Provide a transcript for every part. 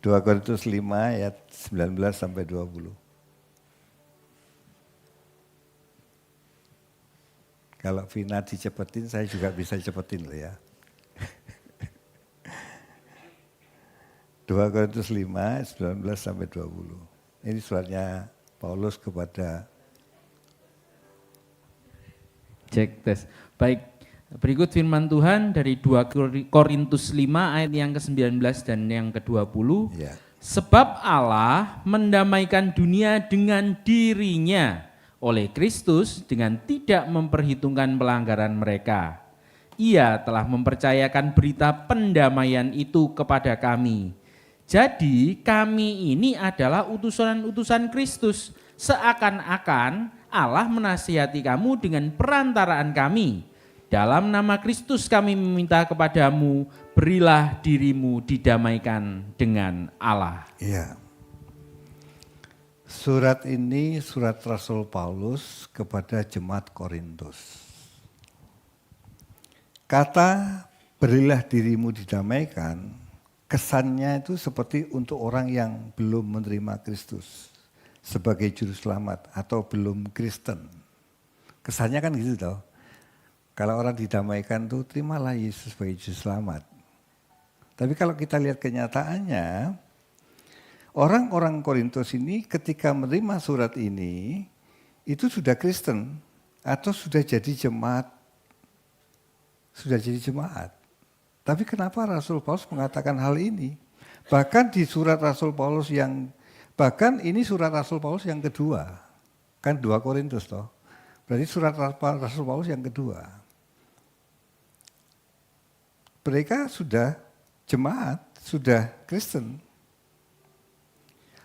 2 Korintus 5 ayat 19 sampai 20. Kalau Vina dicepetin, saya juga bisa cepetin loh ya. 2 Korintus 5 ayat 19 sampai 20. Ini suratnya Paulus kepada. Cek tes. Baik, berikut firman Tuhan dari 2 Korintus 5 ayat yang ke-19 dan yang ke-20. Ya. Sebab Allah mendamaikan dunia dengan dirinya oleh Kristus dengan tidak memperhitungkan pelanggaran mereka. Ia telah mempercayakan berita pendamaian itu kepada kami. Jadi kami ini adalah utusan-utusan Kristus, seakan-akan Allah menasihati kamu dengan perantaraan kami. Dalam nama Kristus kami meminta kepadamu, berilah dirimu didamaikan dengan Allah. Iya. Surat ini surat Rasul Paulus kepada jemaat Korintus. Kata berilah dirimu didamaikan, kesannya itu seperti untuk orang yang belum menerima Kristus sebagai juru selamat atau belum Kristen. Kesannya kan gitu toh. Kalau orang didamaikan tuh terimalah Yesus sebagai juru selamat. Tapi kalau kita lihat kenyataannya, orang-orang Korintus ini ketika menerima surat ini, itu sudah Kristen atau sudah jadi jemaat. Sudah jadi jemaat. Tapi kenapa Rasul Paulus mengatakan hal ini? Bahkan di surat Rasul Paulus bahkan ini surat Rasul Paulus yang kedua. Kan 2 Korintus toh. Berarti surat Rasul Paulus yang kedua. Mereka sudah jemaat, sudah Kristen.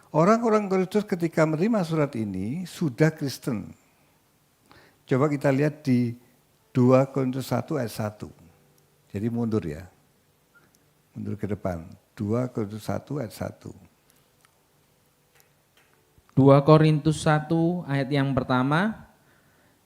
Orang-orang Korintus ketika menerima surat ini sudah Kristen. Coba kita lihat di 2 Korintus 1 ayat 1. Jadi mundur ya. Mundur ke depan. 2 Korintus 1 ayat 1. 2 Korintus 1 ayat yang pertama.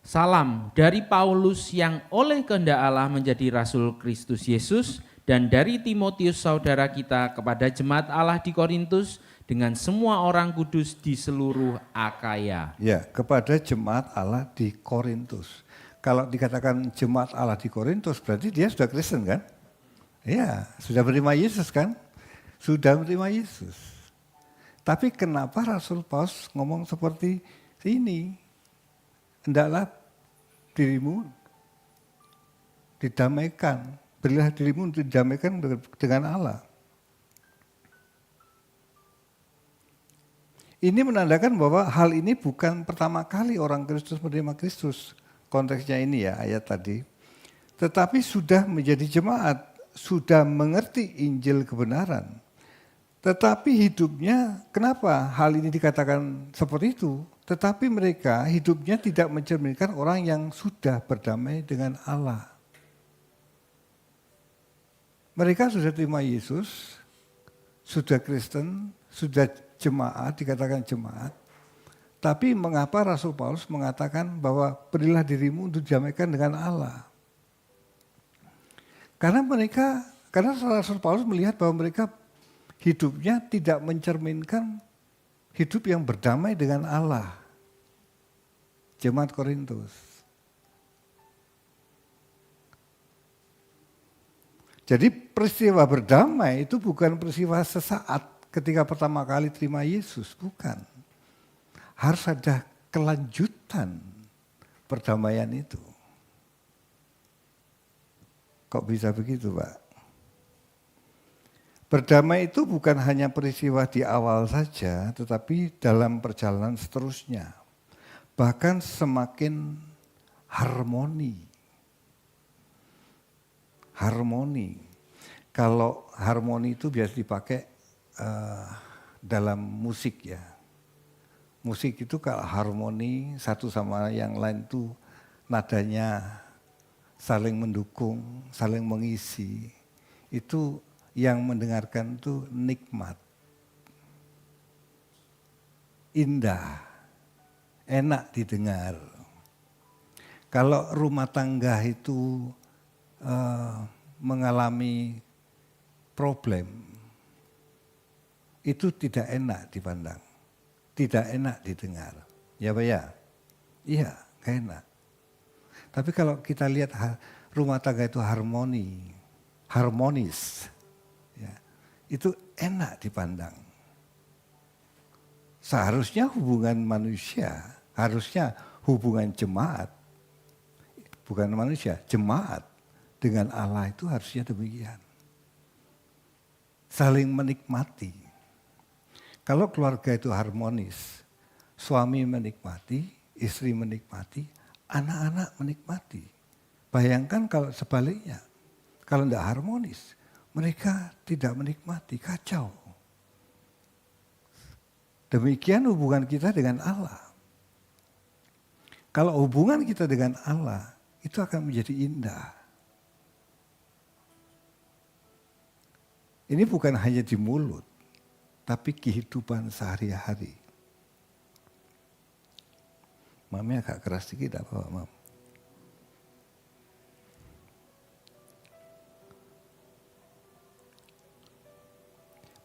Salam dari Paulus yang oleh kehendak Allah menjadi Rasul Kristus Yesus dan dari Timotius saudara kita kepada jemaat Allah di Korintus dengan semua orang kudus di seluruh Akaya. Ya, kepada jemaat Allah di Korintus. Kalau dikatakan jemaat Allah di Korintus berarti dia sudah Kristen kan? Ya, sudah menerima Yesus kan? Sudah menerima Yesus. Tapi kenapa Rasul Paulus ngomong seperti ini? Hendaklah dirimu didamaikan, berilah dirimu didamaikan dengan Allah. Ini menandakan bahwa hal ini bukan pertama kali orang Kristus menerima Kristus. Konteksnya ini ya ayat tadi. Tetapi sudah menjadi jemaat, sudah mengerti Injil kebenaran. Tetapi hidupnya, kenapa hal ini dikatakan seperti itu? Tetapi mereka hidupnya tidak mencerminkan orang yang sudah berdamai dengan Allah. Mereka sudah terima Yesus, sudah Kristen, sudah jemaat, dikatakan jemaat. Tapi mengapa Rasul Paulus mengatakan bahwa berilah dirimu untuk didamaikan dengan Allah? Karena Rasul Paulus melihat bahwa mereka hidupnya tidak mencerminkan hidup yang berdamai dengan Allah. Jemaat Korintus. Jadi peristiwa berdamai itu bukan peristiwa sesaat ketika pertama kali terima Yesus, bukan. Harus ada kelanjutan perdamaian itu. Kok bisa begitu, Pak? Berdamai itu bukan hanya peristiwa di awal saja, tetapi dalam perjalanan seterusnya. Bahkan semakin harmoni. Harmoni. Kalau harmoni itu biasa dipakai dalam musik ya. Musik itu kalau harmoni satu sama yang lain itu nadanya saling mendukung, saling mengisi. Itu yang mendengarkan itu nikmat, indah, enak didengar. Kalau rumah tangga itu mengalami problem, itu tidak enak dipandang, tidak enak didengar. Ya Pak ya? Iya, gak enak. Tapi kalau kita lihat rumah tangga itu harmonis, ya, itu enak dipandang. Seharusnya hubungan manusia, harusnya hubungan jemaat, bukan manusia, jemaat dengan Allah itu harusnya demikian. Saling menikmati. Kalau keluarga itu harmonis, suami menikmati, istri menikmati, anak-anak menikmati. Bayangkan kalau sebaliknya, kalau tidak harmonis, mereka tidak menikmati, kacau. Demikian hubungan kita dengan Allah. Kalau hubungan kita dengan Allah, itu akan menjadi indah. Ini bukan hanya di mulut, tapi kehidupan sehari-hari. Mami agak keras sedikit apa Mam?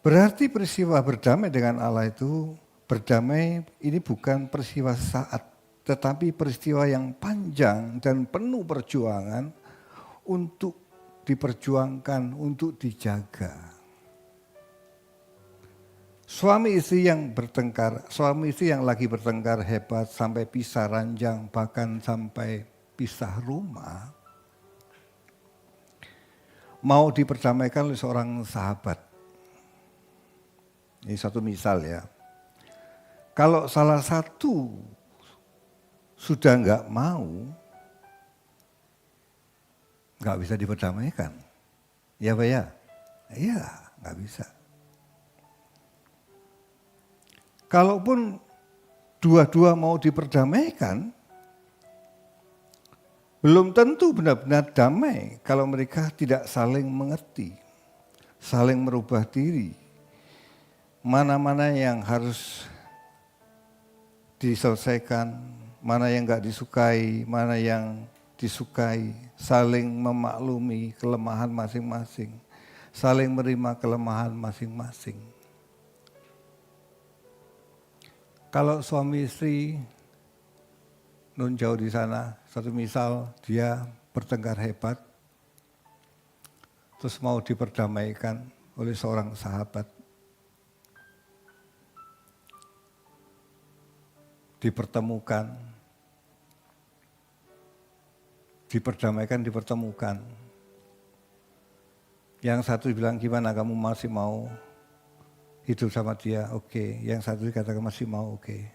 Berarti peristiwa berdamai dengan Allah itu, berdamai ini bukan peristiwa saat, tetapi peristiwa yang panjang dan penuh perjuangan untuk diperjuangkan, untuk dijaga. Suami istri yang bertengkar, suami istri yang lagi bertengkar hebat sampai pisah ranjang, bahkan sampai pisah rumah, mau diperdamaikan oleh seorang sahabat. Ini satu misal ya. Kalau salah satu sudah nggak mau, nggak bisa diperdamaikan. Ya Pak ya? Iya, nggak bisa. Kalaupun dua-dua mau diperdamaikan, belum tentu benar-benar damai kalau mereka tidak saling mengerti, saling merubah diri. Mana-mana yang harus diselesaikan, mana yang nggak disukai, mana yang disukai, saling memaklumi kelemahan masing-masing, saling menerima kelemahan masing-masing. Kalau suami istri nun jauh di sana, satu misal dia bertengkar hebat, terus mau diperdamaikan oleh seorang sahabat, dipertemukan, dipertemukan. Yang satu bilang gimana kamu masih mau hidup sama dia? Oke. Yang satu dikatakan masih mau, oke.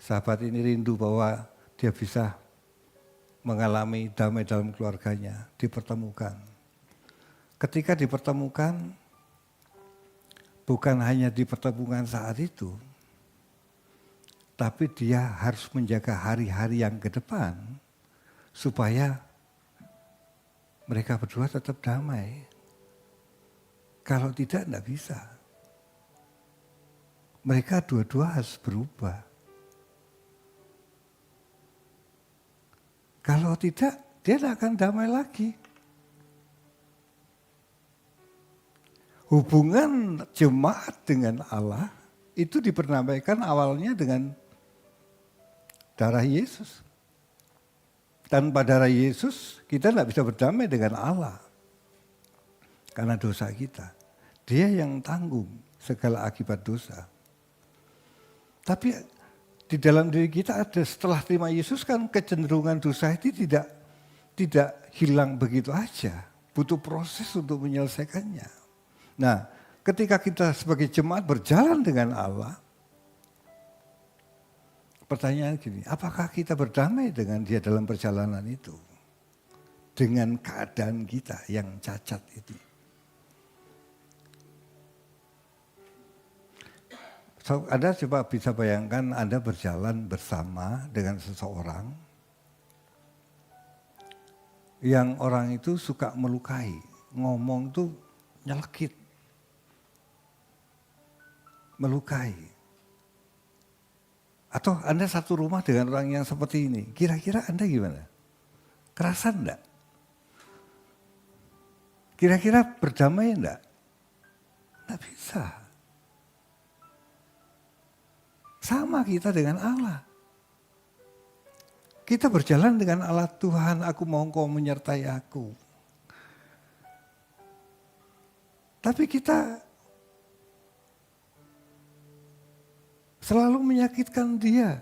Sahabat ini rindu bahwa dia bisa mengalami damai dalam keluarganya, dipertemukan. Ketika dipertemukan, bukan hanya dipertemukan saat itu, tapi dia harus menjaga hari-hari yang ke depan supaya mereka berdua tetap damai. Kalau tidak bisa. Mereka dua-dua harus berubah. Kalau tidak, dia tidak akan damai lagi. Hubungan jemaat dengan Allah itu diperdamaikan awalnya dengan darah Yesus. Tanpa darah Yesus, kita tidak bisa berdamai dengan Allah. Karena dosa kita. Dia yang tanggung segala akibat dosa. Tapi di dalam diri kita ada, setelah terima Yesus kan kecenderungan dosa itu tidak hilang begitu aja. Butuh proses untuk menyelesaikannya. Nah, ketika kita sebagai jemaat berjalan dengan Allah, pertanyaan gini, apakah kita berdamai dengan dia dalam perjalanan itu? Dengan keadaan kita yang cacat itu. So, Anda coba bisa bayangkan Anda berjalan bersama dengan seseorang yang orang itu suka melukai, ngomong tuh nyelekit, melukai. Atau Anda satu rumah dengan orang yang seperti ini, kira-kira Anda gimana? Kerasan enggak? Kira-kira berdamai enggak? Enggak bisa. Sama kita dengan Allah. Kita berjalan dengan Allah. Tuhan, aku mau Engkau menyertai aku. Tapi kita selalu menyakitkan dia,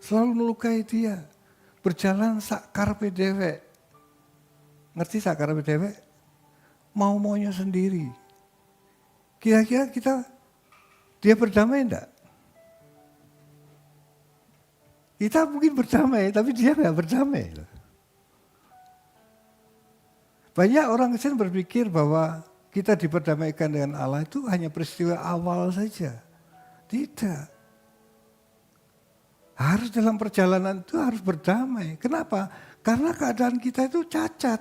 selalu melukai dia. Berjalan sak karepe dewek. Ngerti sak karepe dewek? Mau-maunya sendiri. Kira-kira dia berdamai enggak? Kita mungkin berdamai, tapi dia enggak berdamai. Banyak orang Kristen berpikir bahwa kita diperdamaikan dengan Allah itu hanya peristiwa awal saja. Tidak. Harus dalam perjalanan itu harus berdamai. Kenapa? Karena keadaan kita itu cacat.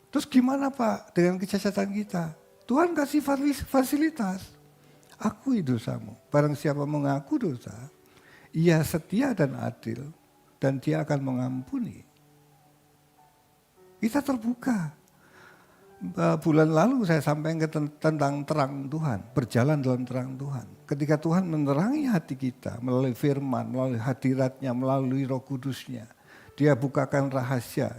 Terus gimana Pak dengan kecacatan kita? Tuhan kasih fasilitas. Akui dosamu. Barang siapa mengaku dosa, ia setia dan adil dan dia akan mengampuni. Kita terbuka. Bulan lalu saya sampaikan tentang terang Tuhan, berjalan dalam terang Tuhan. Ketika Tuhan menerangi hati kita melalui firman, melalui hadiratnya, melalui Roh Kudusnya. Dia bukakan rahasia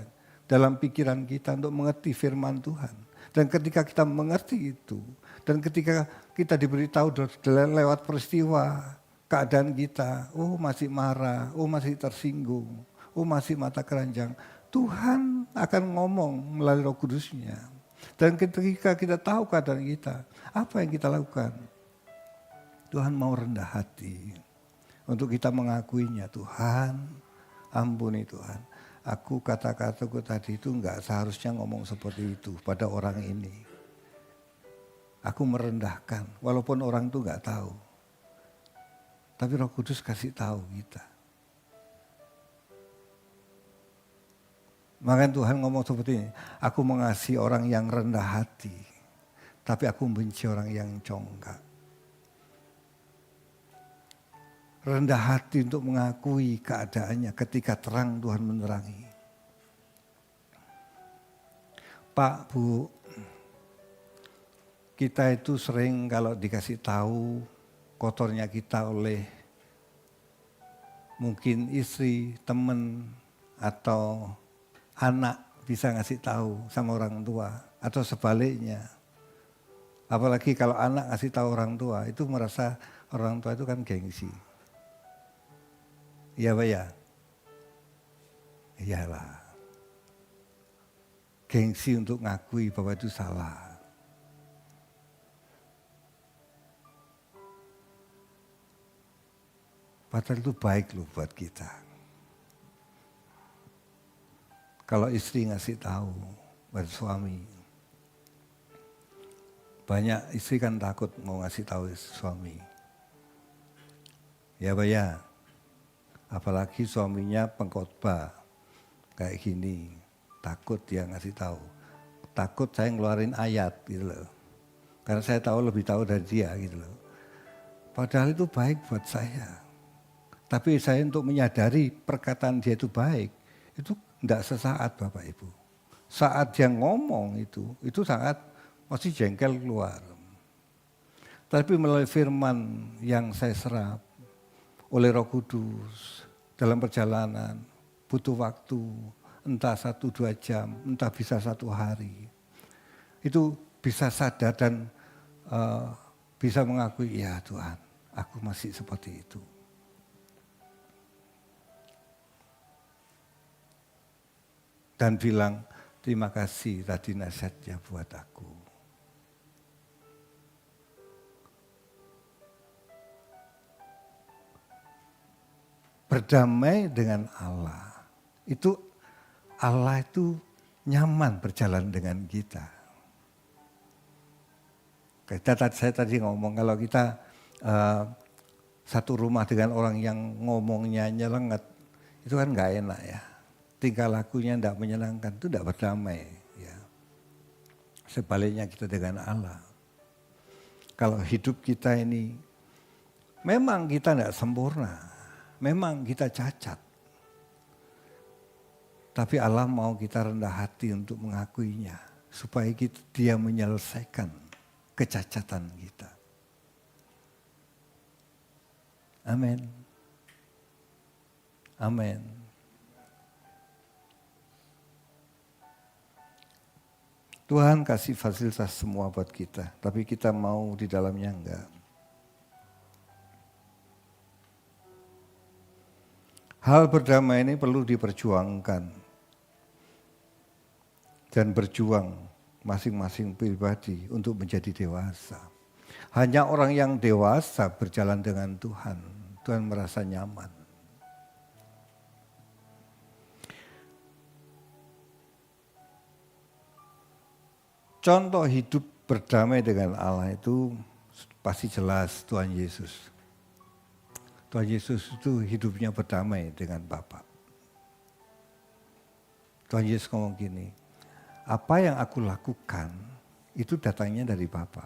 dalam pikiran kita untuk mengerti firman Tuhan. Dan ketika kita mengerti itu, dan ketika kita diberitahu lewat peristiwa, keadaan kita, oh masih marah, oh masih tersinggung, oh masih mata keranjang. Tuhan akan ngomong melalui Roh Kudusnya. Dan ketika kita tahu keadaan kita, apa yang kita lakukan? Tuhan mau rendah hati untuk kita mengakuinya. Tuhan, ampuni Tuhan. Aku kata-kataku tadi itu enggak seharusnya ngomong seperti itu pada orang ini. Aku merendahkan, walaupun orang itu enggak tahu. Tapi Roh Kudus kasih tahu kita. Makanya Tuhan ngomong seperti ini, aku mengasihi orang yang rendah hati, tapi aku membenci orang yang congkak. Rendah hati untuk mengakui keadaannya ketika terang Tuhan menerangi. Pak, Bu, kita itu sering kalau dikasih tahu kotornya kita oleh mungkin istri, teman, atau anak bisa ngasih tahu sama orang tua atau sebaliknya. Apalagi kalau anak ngasih tahu orang tua, itu merasa orang tua itu kan gengsi. Iya Pak ya? Iyalah. Gengsi untuk ngakui bahwa itu salah. Padahal itu baik loh buat kita. Kalau istri ngasih tahu buat suami, banyak istri kan takut mau ngasih tahu suami. Ya Pak ya, apalagi suaminya pengkhotbah kayak gini, takut dia ngasih tahu. Takut saya ngeluarin ayat gitu loh. Karena saya lebih tahu dari dia gitu loh. Padahal itu baik buat saya. Tapi saya untuk menyadari perkataan dia itu baik, itu tidak sesaat Bapak Ibu. Saat dia ngomong itu saat masih jengkel keluar. Tapi melalui firman yang saya serap oleh Roh Kudus dalam perjalanan, butuh waktu, entah 1-2 jam, entah bisa 1 hari. Itu bisa sadar dan bisa mengakui, ya Tuhan, aku masih seperti itu. Dan bilang, terima kasih tadi nasihatnya buat aku. Berdamai dengan Allah. Allah itu nyaman berjalan dengan kita. Saya tadi ngomong kalau kita satu rumah dengan orang yang ngomongnya nyelenget, itu kan gak enak ya. Tingkah lakunya tidak menyenangkan, itu tidak berdamai. Ya. Sebaliknya kita dengan Allah. Kalau hidup kita ini, memang kita tidak sempurna, memang kita cacat. Tapi Allah mau kita rendah hati untuk mengakuinya, supaya dia menyelesaikan kecacatan kita. Amin. Amin. Tuhan kasih fasilitas semua buat kita, tapi kita mau di dalamnya enggak. Hal berdamai ini perlu diperjuangkan dan berjuang masing-masing pribadi untuk menjadi dewasa. Hanya orang yang dewasa berjalan dengan Tuhan, Tuhan merasa nyaman. Contoh hidup berdamai dengan Allah itu pasti jelas Tuhan Yesus. Tuhan Yesus itu hidupnya berdamai dengan Bapa. Tuhan Yesus ngomong gini, apa yang aku lakukan itu datangnya dari Bapa.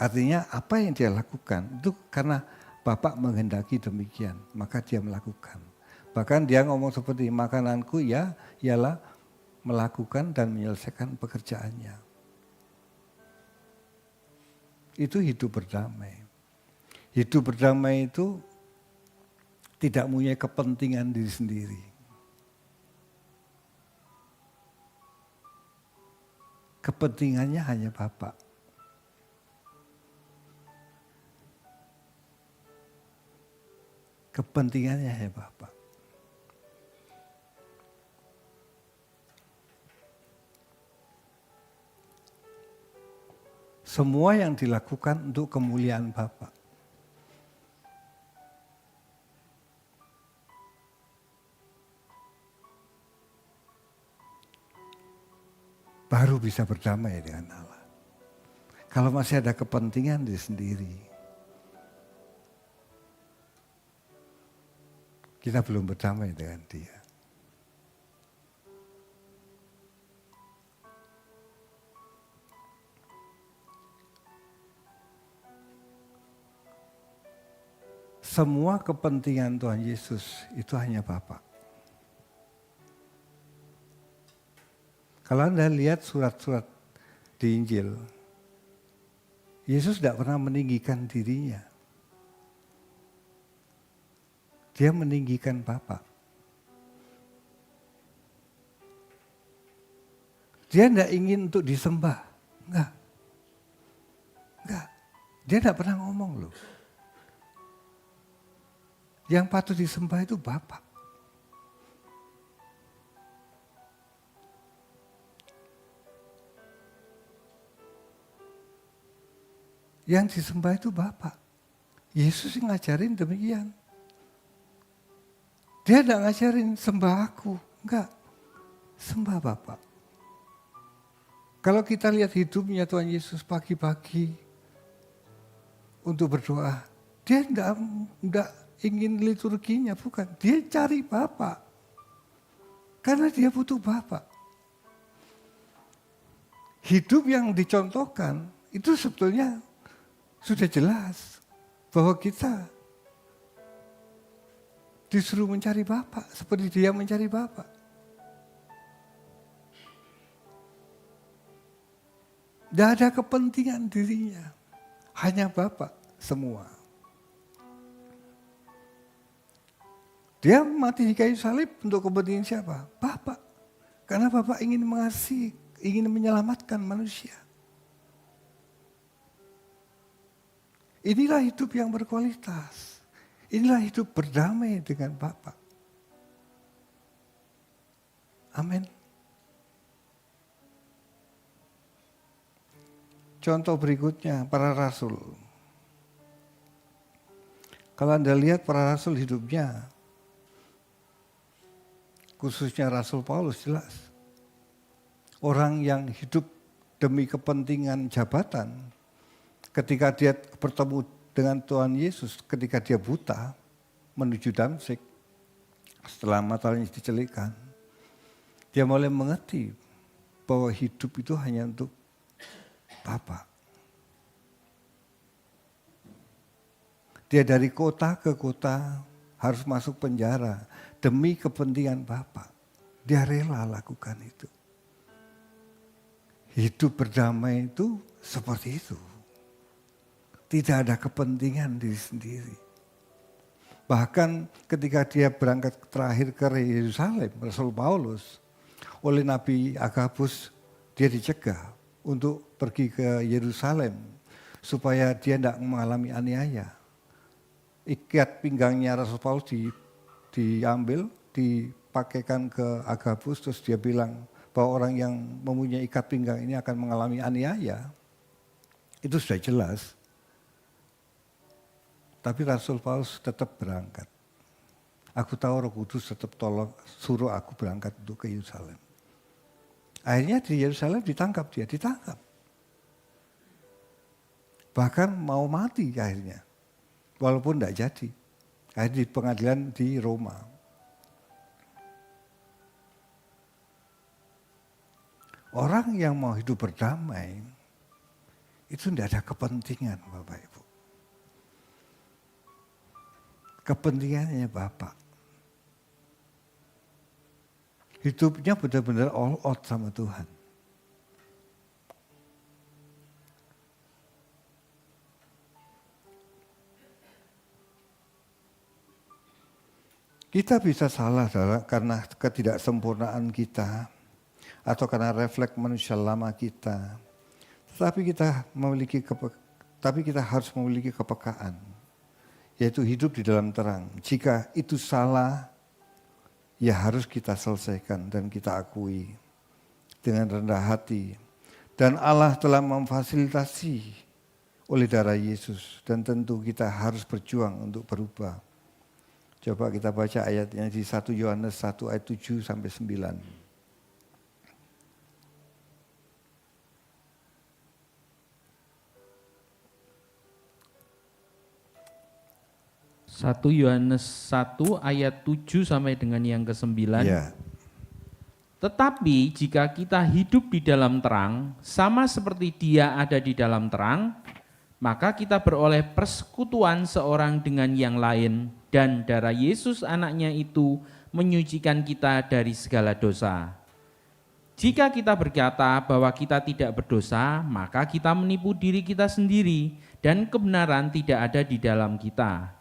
Artinya apa yang dia lakukan itu karena Bapa menghendaki demikian, maka dia melakukan. Bahkan dia ngomong seperti makananku ya ialah melakukan dan menyelesaikan pekerjaannya. Itu hidup berdamai. Hidup berdamai itu tidak punya kepentingan diri sendiri. Kepentingannya hanya Bapa. Kepentingannya hanya Bapa. Semua yang dilakukan untuk kemuliaan Bapa. Baru bisa berdamai dengan Allah. Kalau masih ada kepentingan diri sendiri, kita belum berdamai dengan Dia. Semua kepentingan Tuhan Yesus itu hanya Bapa. Kalau Anda lihat surat-surat di Injil, Yesus tidak pernah meninggikan dirinya. Dia meninggikan Bapa. Dia tidak ingin untuk disembah. Enggak. Dia tidak pernah ngomong loh. Yang patut disembah itu Bapa. Yang disembah itu Bapa. Yesus yang ngajarin demikian. Dia tidak ngajarin sembah aku. Enggak. Sembah Bapa. Kalau kita lihat hidupnya Tuhan Yesus pagi-pagi untuk berdoa. Dia tidak ingin liturginya, bukan. Dia cari Bapa. Karena dia butuh Bapa. Hidup yang dicontohkan itu sebetulnya sudah jelas bahwa kita disuruh mencari Bapa seperti dia mencari Bapa. Tidak ada kepentingan dirinya, hanya Bapa semua. Dia mati di kayu salib untuk kepentingan siapa? Bapa. Karena Bapa ingin mengasihi, ingin menyelamatkan manusia. Inilah hidup yang berkualitas. Inilah hidup berdamai dengan Bapa. Amin. Contoh berikutnya, para rasul. Kalau Anda lihat para rasul hidupnya, khususnya Rasul Paulus jelas. Orang yang hidup demi kepentingan jabatan, ketika dia bertemu dengan Tuhan Yesus, ketika dia buta menuju Damsyik, setelah matanya dicelikan, dia mulai mengerti bahwa hidup itu hanya untuk Bapa. Dia dari kota ke kota harus masuk penjara demi kepentingan Bapa. Dia rela lakukan itu. Hidup berdamai itu seperti itu. Tidak ada kepentingan diri sendiri. Bahkan ketika dia berangkat terakhir ke Yerusalem, Rasul Paulus, oleh Nabi Agabus, dia dicegah untuk pergi ke Yerusalem supaya dia tidak mengalami aniaya. Ikat pinggangnya Rasul Paulus diambil, dipakaikan ke Agabus, terus dia bilang bahwa orang yang mempunyai ikat pinggang ini akan mengalami aniaya. Itu sudah jelas. Tapi Rasul Paulus tetap berangkat. Aku tahu Roh Kudus tetap suruh aku berangkat untuk ke Yerusalem. Akhirnya di Yerusalem ditangkap. Bahkan mau mati akhirnya. Walaupun tidak jadi. Akhirnya di pengadilan di Roma. Orang yang mau hidup berdamai, itu tidak ada kepentingan Bapak Ibu. Kepentingannya Bapak. Hidupnya benar-benar all out sama Tuhan. Kita bisa salah karena ketidaksempurnaan kita atau karena refleks manusia lama kita. Tapi kita harus memiliki kepekaan, yaitu hidup di dalam terang. Jika itu salah, ya harus kita selesaikan dan kita akui dengan rendah hati. Dan Allah telah memfasilitasi oleh darah Yesus, dan tentu kita harus berjuang untuk berubah. Coba kita baca ayatnya di 1 Yohanes 1 ayat 7 sampai 9. 1 Yohanes 1 ayat 7 sampai dengan yang ke-9. Ya. Tetapi jika kita hidup di dalam terang, sama seperti Dia ada di dalam terang, maka kita beroleh persekutuan seorang dengan yang lain, dan darah Yesus anaknya itu menyucikan kita dari segala dosa. Jika kita berkata bahwa kita tidak berdosa, maka kita menipu diri kita sendiri, dan kebenaran tidak ada di dalam kita.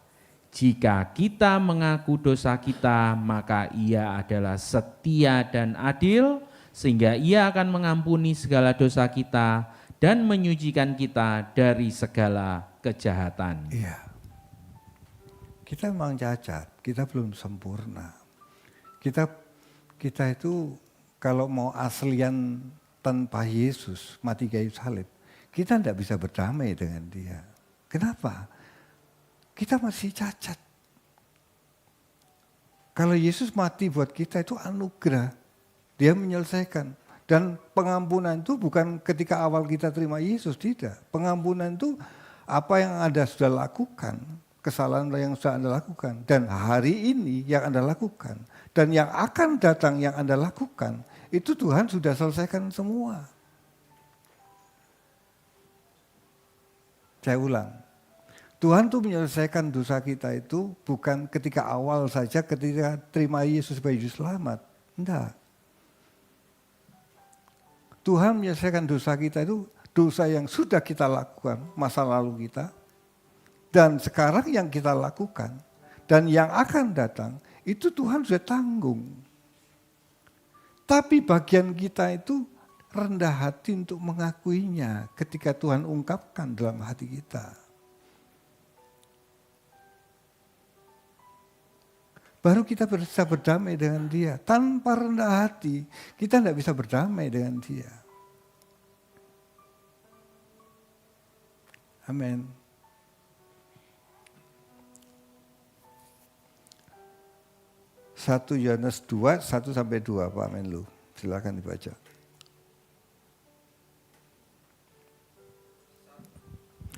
Jika kita mengaku dosa kita, maka Ia adalah setia dan adil, sehingga Ia akan mengampuni segala dosa kita dan menyucikan kita dari segala kejahatan. Iya. Kita memang cacat, kita belum sempurna. Kita itu kalau mau aslian tanpa Yesus mati kayu salib, kita tidak bisa berdamai dengan Dia. Kenapa? Kita masih cacat. Kalau Yesus mati buat kita itu anugerah. Dia menyelesaikan. Dan pengampunan itu bukan ketika awal kita terima Yesus, tidak. Pengampunan itu apa yang Anda sudah lakukan, kesalahan yang sudah Anda lakukan. Dan hari ini yang Anda lakukan. Dan yang akan datang yang Anda lakukan, itu Tuhan sudah selesaikan semua. Saya ulang. Tuhan tuh menyelesaikan dosa kita itu bukan ketika awal saja ketika terima Yesus sebagai juru selamat. Enggak. Tuhan menyelesaikan dosa kita itu dosa yang sudah kita lakukan masa lalu kita. Dan sekarang yang kita lakukan dan yang akan datang itu Tuhan sudah tanggung. Tapi bagian kita itu rendah hati untuk mengakuinya ketika Tuhan ungkapkan dalam hati kita. Baru kita bisa berdamai dengan Dia. Tanpa rendah hati, kita tidak bisa berdamai dengan Dia. Amin. Satu Yohanes 2, 1 sampai 2, Pak Menlu. Silakan dibaca.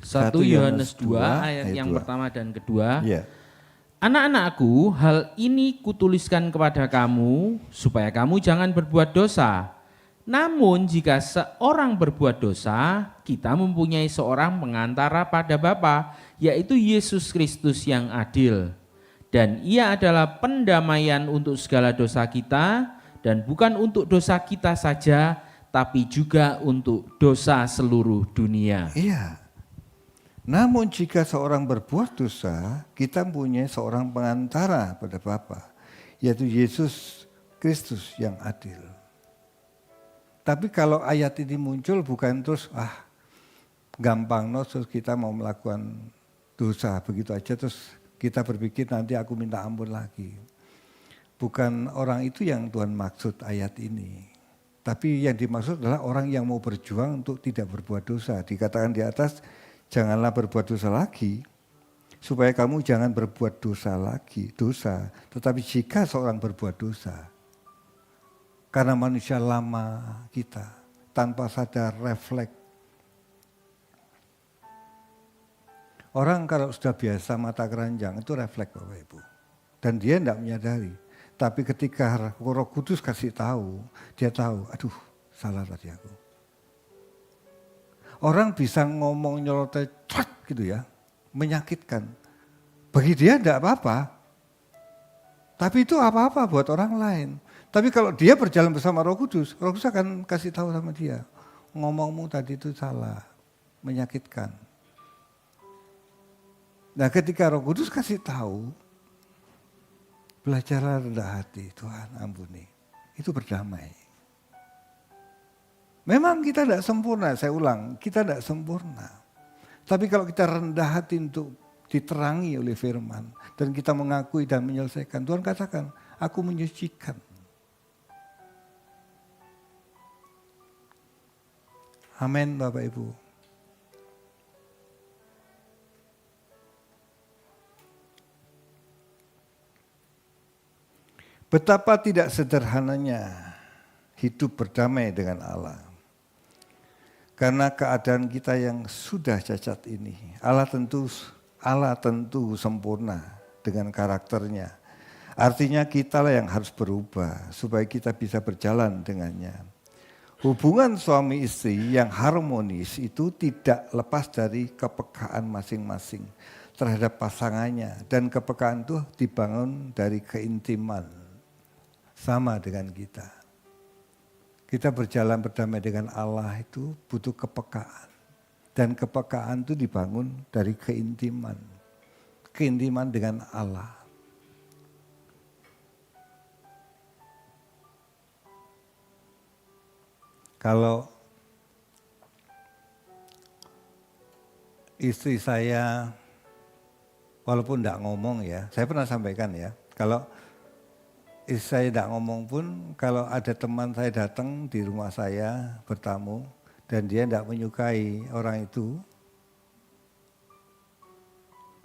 1 Yohanes 2 ayat yang pertama dan kedua. Yeah. Anak-anakku, hal ini kutuliskan kepada kamu supaya kamu jangan berbuat dosa. Namun jika seorang berbuat dosa, kita mempunyai seorang pengantara pada Bapa, yaitu Yesus Kristus yang adil. Dan Ia adalah pendamaian untuk segala dosa kita, dan bukan untuk dosa kita saja, tapi juga untuk dosa seluruh dunia. Iya. Namun jika seorang berbuat dosa, kita punya seorang pengantara pada Bapa, yaitu Yesus Kristus yang adil. Tapi kalau ayat ini muncul bukan terus gampang terus kita mau melakukan dosa begitu aja terus kita berpikir nanti aku minta ampun lagi. Bukan orang itu yang Tuhan maksud ayat ini. Tapi yang dimaksud adalah orang yang mau berjuang untuk tidak berbuat dosa. Dikatakan di atas, janganlah berbuat dosa lagi, supaya kamu jangan berbuat dosa lagi, dosa. Tetapi jika seorang berbuat dosa, karena manusia lama kita, tanpa sadar refleks. Orang kalau sudah biasa mata keranjang, itu refleks Bapak Ibu. Dan dia tidak menyadari. Tapi ketika Roh Kudus kasih tahu, dia tahu, aduh salah tadi aku. Orang bisa ngomong nyeloteh gitu ya, menyakitkan. Bagi dia tidak apa-apa. Tapi itu apa-apa buat orang lain. Tapi kalau dia berjalan bersama Roh Kudus akan kasih tahu sama dia. Ngomongmu tadi itu salah, menyakitkan. Nah ketika Roh Kudus kasih tahu, belajarlah rendah hati, Tuhan ampuni. Itu berdamai. Memang kita tidak sempurna, saya ulang, kita tidak sempurna. Tapi kalau kita rendah hati untuk diterangi oleh firman, dan kita mengakui dan menyelesaikan, Tuhan katakan, aku menyucikan. Amin Bapak Ibu. Betapa tidak sederhananya hidup berdamai dengan Allah. Karena keadaan kita yang sudah cacat ini, Allah tentu sempurna dengan karakternya. Artinya kitalah yang harus berubah supaya kita bisa berjalan dengannya. Hubungan suami istri yang harmonis itu tidak lepas dari kepekaan masing-masing terhadap pasangannya. Dan kepekaan itu dibangun dari keintiman. Sama dengan kita. Kita berjalan berdamai dengan Allah itu butuh kepekaan. Dan kepekaan itu dibangun dari keintiman. Keintiman dengan Allah. Kalau istri saya, walaupun tidak ngomong ya, saya pernah sampaikan ya, kalau istri saya tidak ngomong pun, kalau ada teman saya datang di rumah saya bertamu, dan dia tidak menyukai orang itu,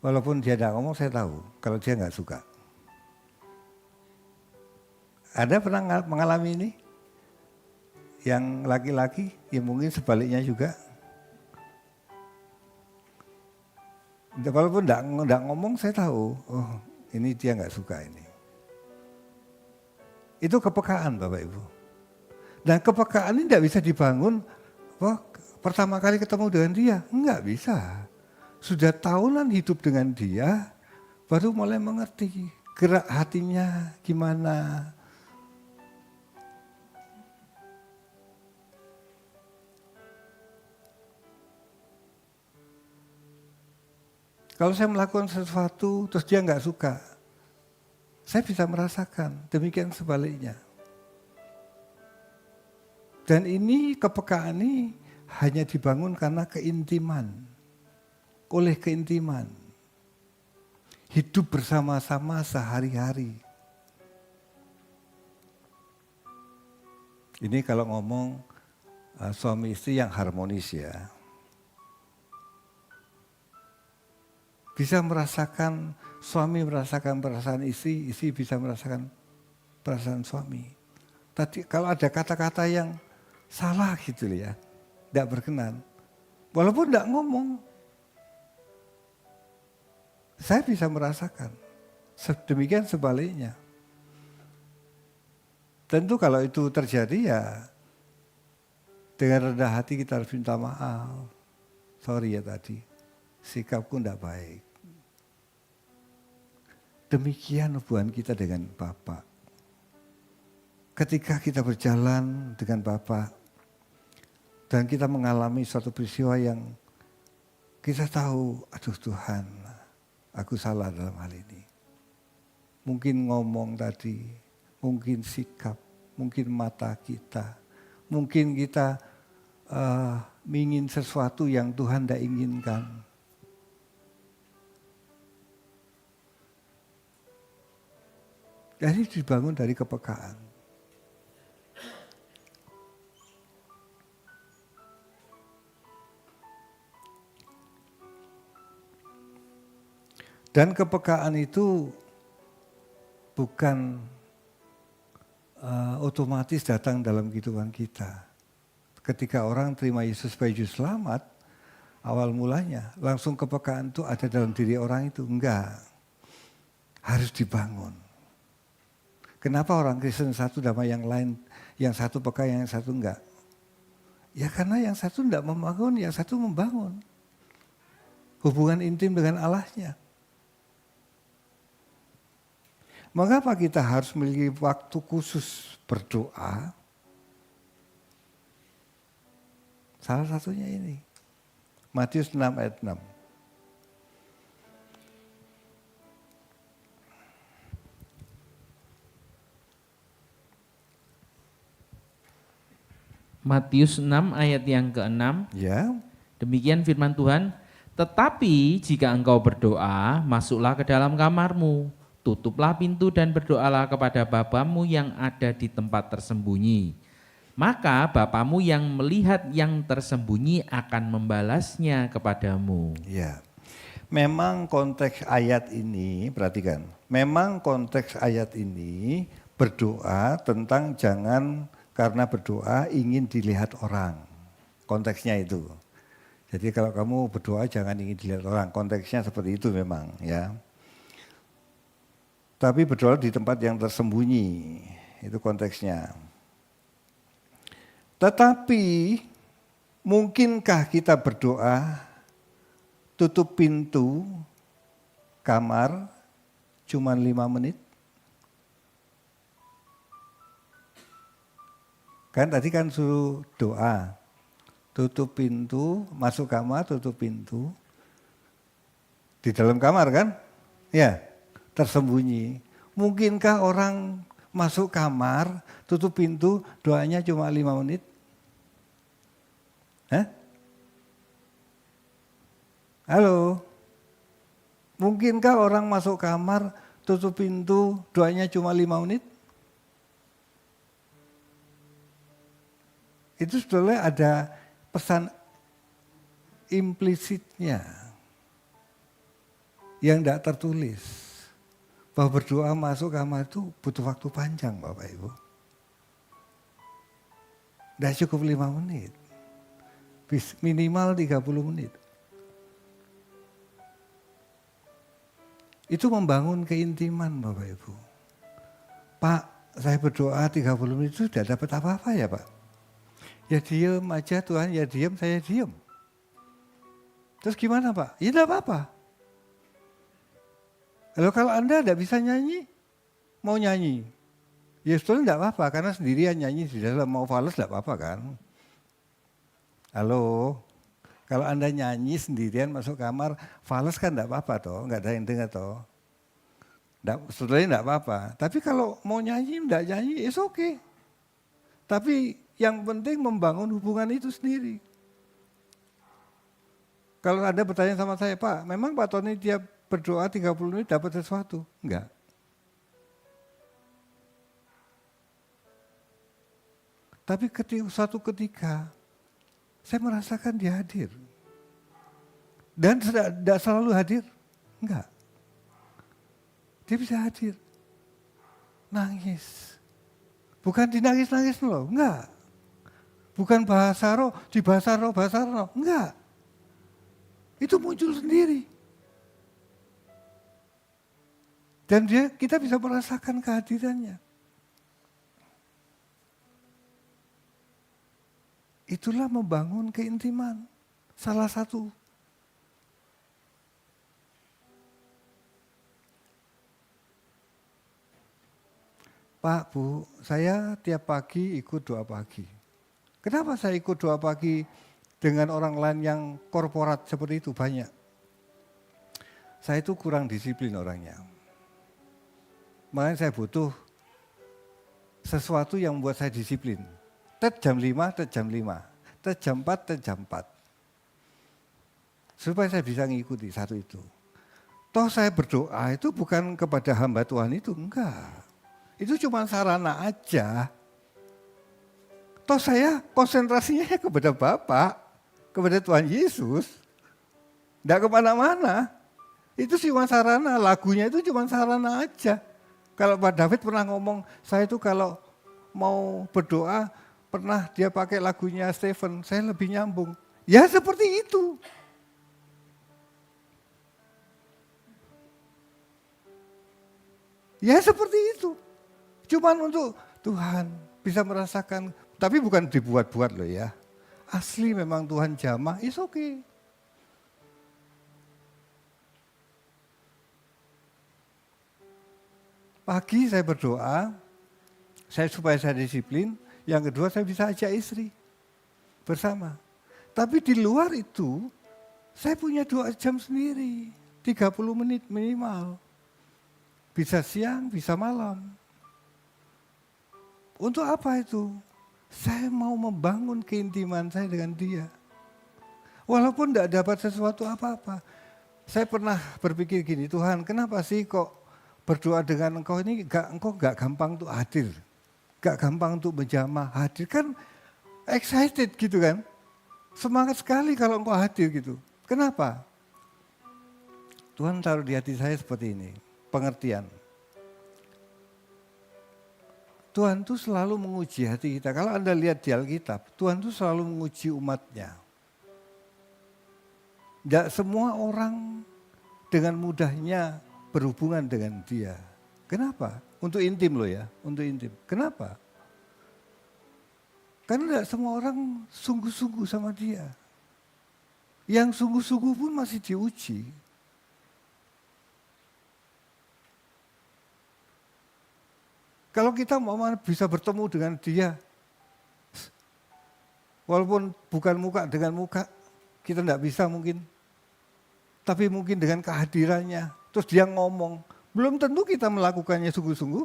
walaupun dia tidak ngomong saya tahu, kalau dia nggak suka. Ada pernah mengalami ini? Yang laki-laki, ya mungkin sebaliknya juga. Walaupun tidak ngomong saya tahu, oh ini dia nggak suka ini. Itu kepekaan Bapak Ibu. Dan kepekaan ini tidak bisa dibangun pertama kali ketemu dengan dia. Enggak bisa. Sudah tahunan hidup dengan dia, baru mulai mengerti gerak hatinya gimana. Kalau saya melakukan sesuatu terus dia nggak suka, saya bisa merasakan, demikian sebaliknya. Dan ini kepekaan ini hanya dibangun karena keintiman, oleh keintiman. Hidup bersama-sama sehari-hari. Ini kalau ngomong suami istri yang harmonis ya. Bisa merasakan, suami merasakan perasaan istri, istri bisa merasakan perasaan suami. Tadi kalau ada kata-kata yang salah gitu ya, tidak berkenan. Walaupun tidak ngomong, saya bisa merasakan. Demikian sebaliknya. Tentu kalau itu terjadi ya, dengan rendah hati kita harus minta maaf. Sorry ya tadi, sikapku tidak baik. Demikian hubungan kita dengan Bapa. Ketika kita berjalan dengan Bapa dan kita mengalami suatu peristiwa yang kita tahu, aduh Tuhan, aku salah dalam hal ini. Mungkin ngomong tadi, mungkin sikap, mungkin mata kita, mungkin kita ingin sesuatu yang Tuhan tidak inginkan. Jadi dibangun dari kepekaan. Dan kepekaan itu bukan otomatis datang dalam kehidupan kita. Ketika orang terima Yesus sebagai Juru Selamat, awal mulanya langsung kepekaan itu ada dalam diri orang itu. Enggak, harus dibangun. Kenapa orang Kristen satu sama yang lain, yang satu peka, yang satu enggak? Ya karena yang satu enggak membangun, yang satu membangun. Hubungan intim dengan Allahnya. Mengapa kita harus memiliki waktu khusus berdoa? Salah satunya ini. Matius 6 ayat 6. Matius 6 ayat yang ke-6. Ya. Demikian firman Tuhan, tetapi jika engkau berdoa, masuklah ke dalam kamarmu, tutuplah pintu dan berdoalah kepada Bapamu yang ada di tempat tersembunyi. Maka Bapamu yang melihat yang tersembunyi akan membalasnya kepadamu. Ya. Memang konteks ayat ini, perhatikan. Memang konteks ayat ini berdoa tentang jangan karena berdoa ingin dilihat orang. Konteksnya itu. Jadi kalau kamu berdoa jangan ingin dilihat orang. Konteksnya seperti itu memang ya. Tapi berdoa di tempat yang tersembunyi. Itu konteksnya. Tetapi mungkinkah kita berdoa tutup pintu kamar cuma 5 menit? Kan tadi kan suruh doa, tutup pintu, masuk kamar, tutup pintu. Di dalam kamar kan? Ya, tersembunyi. Mungkinkah orang masuk kamar, tutup pintu, doanya cuma 5 menit? Hah? Halo? Mungkinkah orang masuk kamar, tutup pintu, doanya cuma 5 menit? Itu sebetulnya ada pesan implisitnya yang tidak tertulis. Bahwa berdoa masuk kamar itu butuh waktu panjang Bapak Ibu. Tidak cukup 5 menit. Minimal 30 menit. Itu membangun keintiman Bapak Ibu. Pak, saya berdoa 30 menit itu tidak dapat apa-apa ya Pak? Ya diem aja Tuhan, ya diem, saya diem. Terus gimana Pak? Ya tidak apa-apa. Lalu kalau Anda tidak bisa nyanyi, mau nyanyi. Ya sebetulnya tidak apa-apa, karena sendirian nyanyi di dalam, mau fales tidak apa-apa kan. Halo, kalau Anda nyanyi sendirian masuk kamar, fales kan tidak apa-apa toh, nggak ada yang dengar toh. Sebetulnya tidak apa-apa. Tapi kalau mau nyanyi, tidak nyanyi, it's okay. Tapi yang penting membangun hubungan itu sendiri. Kalau Anda bertanya sama saya, Pak, memang Pak Tony tiap berdoa 30 menit dapat sesuatu? Enggak. Tapi suatu ketika, saya merasakan dia hadir. Dan tidak selalu hadir. Enggak. Dia bisa hadir. Nangis. Bukan dinangis-nangis loh, enggak. Bukan bahasa roh, di bahasa roh, enggak. Itu muncul sendiri. Dan kita bisa merasakan kehadirannya. Itulah membangun keintiman. Salah satu. Pak, Bu, saya tiap pagi ikut doa pagi. Kenapa saya ikut doa pagi dengan orang lain yang korporat seperti itu banyak. Saya itu kurang disiplin orangnya. Makanya saya butuh sesuatu yang membuat saya disiplin. Tet jam 5, tet jam 5. Tet jam 4, tet jam 4. Supaya saya bisa ngikuti satu itu. Toh saya berdoa itu bukan kepada hamba Tuhan itu, enggak. Itu cuma sarana aja. Toh saya konsentrasinya kepada Bapa, kepada Tuhan Yesus. Enggak kemana-mana. Itu cuma sarana, lagunya itu cuma sarana aja. Kalau Pak David pernah ngomong, saya itu kalau mau berdoa, pernah dia pakai lagunya Stephen, saya lebih nyambung. Ya seperti itu. Ya seperti itu. Cuman untuk Tuhan bisa merasakan, tapi bukan dibuat-buat loh ya. Asli memang Tuhan jamah, is okay. Pagi saya berdoa, supaya saya disiplin. Yang kedua saya bisa ajak istri bersama. Tapi di luar itu, saya punya 2 jam sendiri, 30 menit minimal. Bisa siang, bisa malam. Untuk apa itu? Saya mau membangun keintiman saya dengan dia. Walaupun tidak dapat sesuatu apa-apa. Saya pernah berpikir gini, Tuhan kenapa sih kok berdoa dengan engkau ini engkau gak gampang untuk hadir. Gak gampang untuk menjamah, hadir kan excited gitu kan. Semangat sekali kalau engkau hadir gitu. Kenapa? Tuhan taruh di hati saya seperti ini, pengertian. Tuhan tuh selalu menguji hati kita. Kalau Anda lihat di Alkitab, Tuhan tuh selalu menguji umatnya. Tidak semua orang dengan mudahnya berhubungan dengan dia. Kenapa? Untuk intim loh ya, untuk intim. Kenapa? Karena tidak semua orang sungguh-sungguh sama dia. Yang sungguh-sungguh pun masih diuji. Kalau kita mau bisa bertemu dengan dia, walaupun bukan muka dengan muka, kita tidak bisa mungkin. Tapi mungkin dengan kehadirannya, terus dia ngomong, belum tentu kita melakukannya sungguh-sungguh,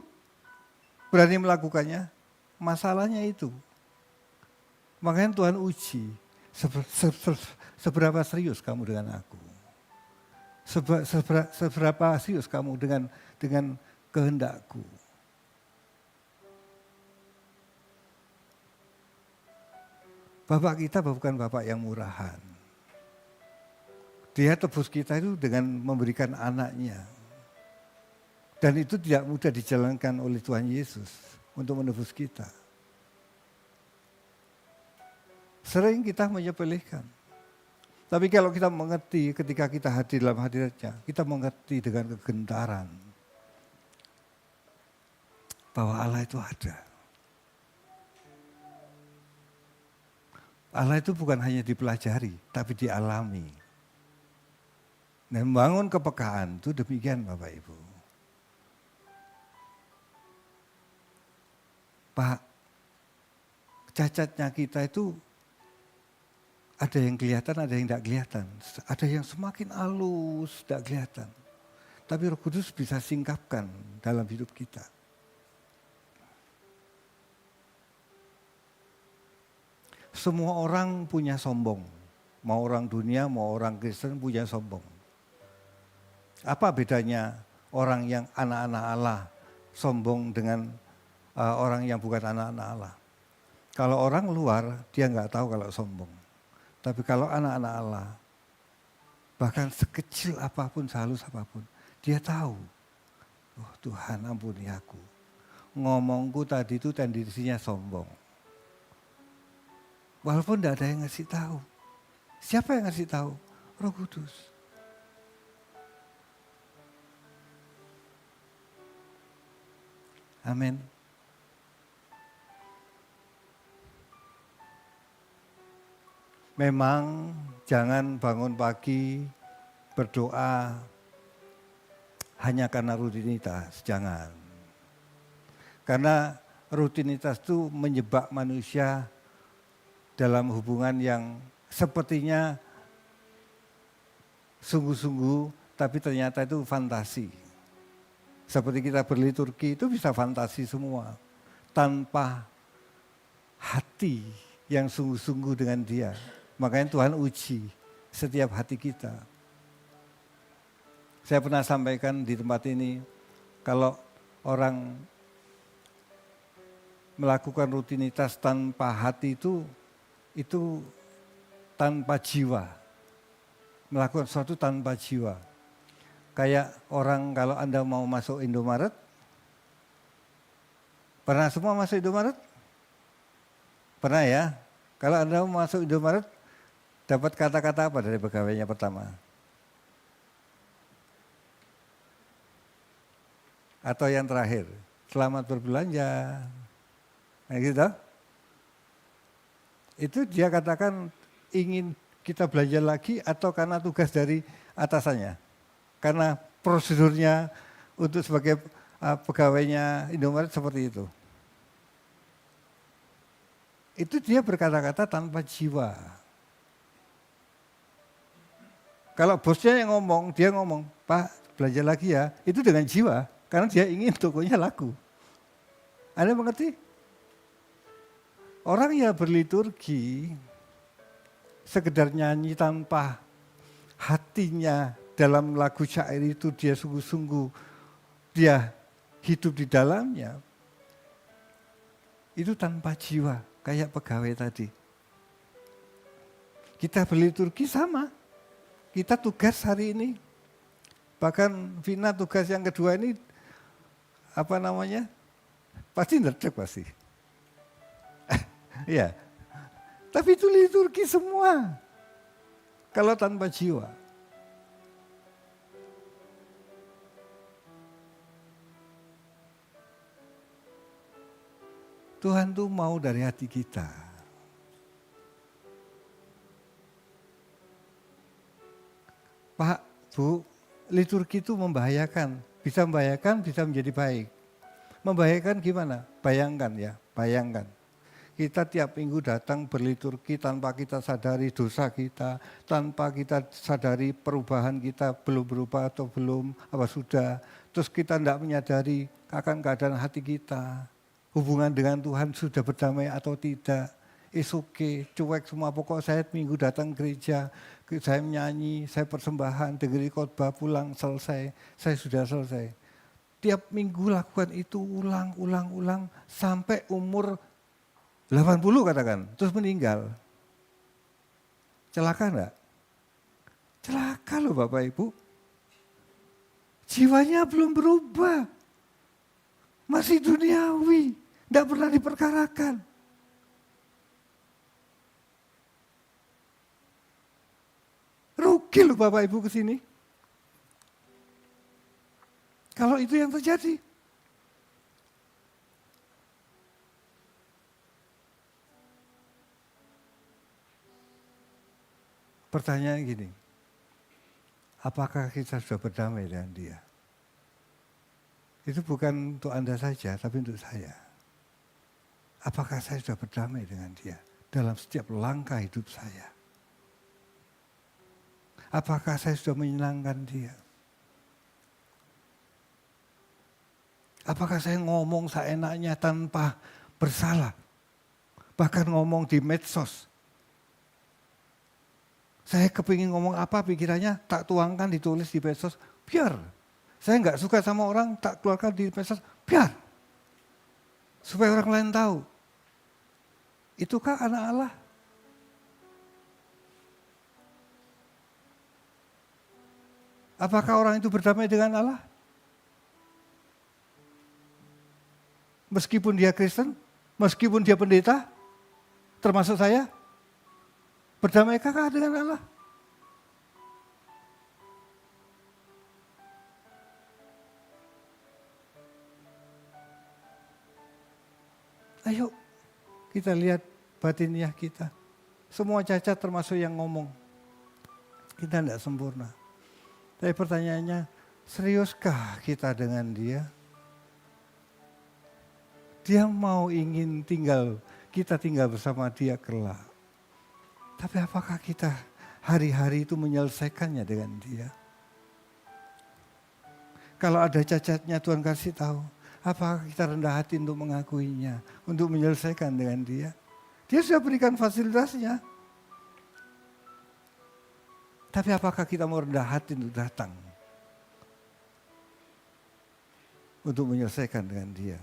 berani melakukannya. Masalahnya itu. Makanya Tuhan uji, seberapa serius kamu dengan aku. Seberapa serius kamu dengan kehendakku. Bapak kita bukan Bapak yang murahan. Dia tebus kita itu dengan memberikan anaknya. Dan itu tidak mudah dijalankan oleh Tuhan Yesus untuk menebus kita. Sering kita menyepelekan. Tapi kalau kita mengerti ketika kita hadir dalam hadiratnya, kita mengerti dengan kegentaran bahwa Allah itu ada. Allah itu bukan hanya dipelajari, tapi dialami. Nah, membangun kepekaan itu demikian Bapak Ibu. Pak, cacatnya kita itu ada yang kelihatan, ada yang tidak kelihatan. Ada yang semakin halus, tidak kelihatan. Tapi Roh Kudus bisa singkapkan dalam hidup kita. Semua orang punya sombong. Mau orang dunia, mau orang Kristen punya sombong. Apa bedanya orang yang anak-anak Allah sombong dengan orang yang bukan anak-anak Allah? Kalau orang luar, dia nggak tahu kalau sombong. Tapi kalau anak-anak Allah, bahkan sekecil apapun, sehalus apapun, dia tahu. Oh Tuhan ampuni aku. Ngomongku tadi itu tendensinya sombong. Walaupun tidak ada yang ngasih tahu. Siapa yang ngasih tahu? Roh Kudus. Amin. Memang jangan bangun pagi berdoa hanya karena rutinitas, jangan. Karena rutinitas itu menyebab manusia dalam hubungan yang sepertinya sungguh-sungguh, tapi ternyata itu fantasi. Seperti kita berliturgi itu bisa fantasi semua, tanpa hati yang sungguh-sungguh dengan Dia. Makanya Tuhan uji setiap hati kita. Saya pernah sampaikan di tempat ini, kalau orang melakukan rutinitas tanpa hati itu tanpa jiwa. Melakukan sesuatu tanpa jiwa. Kayak orang kalau Anda mau masuk Indomaret, pernah semua masuk Indomaret? Pernah ya? Kalau Anda mau masuk Indomaret, dapat kata-kata apa dari pegawainya pertama? Atau yang terakhir, selamat berbelanja. Nah gitu. Itu dia katakan ingin kita belanja lagi atau karena tugas dari atasannya? Karena prosedurnya untuk sebagai pegawainya Indomaret seperti itu. Itu dia berkata-kata tanpa jiwa. Kalau bosnya yang ngomong, dia ngomong, Pak belanja lagi ya, itu dengan jiwa. Karena dia ingin tokonya laku. Anda mengerti? Orang yang berliturgi, sekedar nyanyi tanpa hatinya dalam lagu syair itu dia sungguh-sungguh, dia hidup di dalamnya, itu tanpa jiwa, kayak pegawai tadi. Kita berliturgi sama, kita tugas hari ini, bahkan Vina tugas yang kedua ini, pasti nerdek pasti. Iya, tapi itu liturgi semua, kalau tanpa jiwa. Tuhan tuh mau dari hati kita. Pak, Bu, liturgi itu membahayakan. Bisa membahayakan, bisa menjadi baik. Membahayakan gimana? Bayangkan. Kita tiap minggu datang berliturgi tanpa kita sadari dosa kita, tanpa kita sadari perubahan kita belum berubah atau belum, sudah. Terus kita tidak menyadari akan keadaan hati kita. Hubungan dengan Tuhan sudah berdamai atau tidak. It's okay, cuek semua. Pokok saya minggu datang gereja, saya menyanyi, saya persembahan, dengerin khotbah, pulang, selesai. Saya sudah selesai. Tiap minggu lakukan itu ulang sampai umur 80 katakan, terus meninggal. Celaka enggak? Celaka loh Bapak Ibu. Jiwanya belum berubah. Masih duniawi, enggak pernah diperkarakan. Rugi loh Bapak Ibu ke sini. Kalau itu yang terjadi. Pertanyaan gini, apakah kita sudah berdamai dengan Dia? Itu bukan untuk Anda saja, tapi untuk saya. Apakah saya sudah berdamai dengan Dia dalam setiap langkah hidup saya? Apakah saya sudah menyenangkan Dia? Apakah saya ngomong seenaknya tanpa bersalah? Bahkan ngomong di medsos. Saya kepingin ngomong apa pikirannya, tak tuangkan ditulis di medsos, biar. Saya nggak suka sama orang, tak keluarkan di medsos, biar. Supaya orang lain tahu. Itukah anak Allah? Apakah orang itu berdamai dengan Allah? Meskipun dia Kristen, meskipun dia pendeta, termasuk saya, berdamaikah dengan Allah? Ayo kita lihat batiniah kita. Semua cacat termasuk yang ngomong. Kita tidak sempurna. Tapi pertanyaannya, seriuskah kita dengan Dia? Dia mau ingin kita tinggal bersama Dia kelak. Tapi apakah kita hari-hari itu menyelesaikannya dengan dia? Kalau ada cacatnya Tuhan kasih tahu. Apakah kita rendah hati untuk mengakuinya, untuk menyelesaikan dengan dia? Dia sudah berikan fasilitasnya. Tapi apakah kita mau rendah hati untuk datang? Untuk menyelesaikan dengan dia.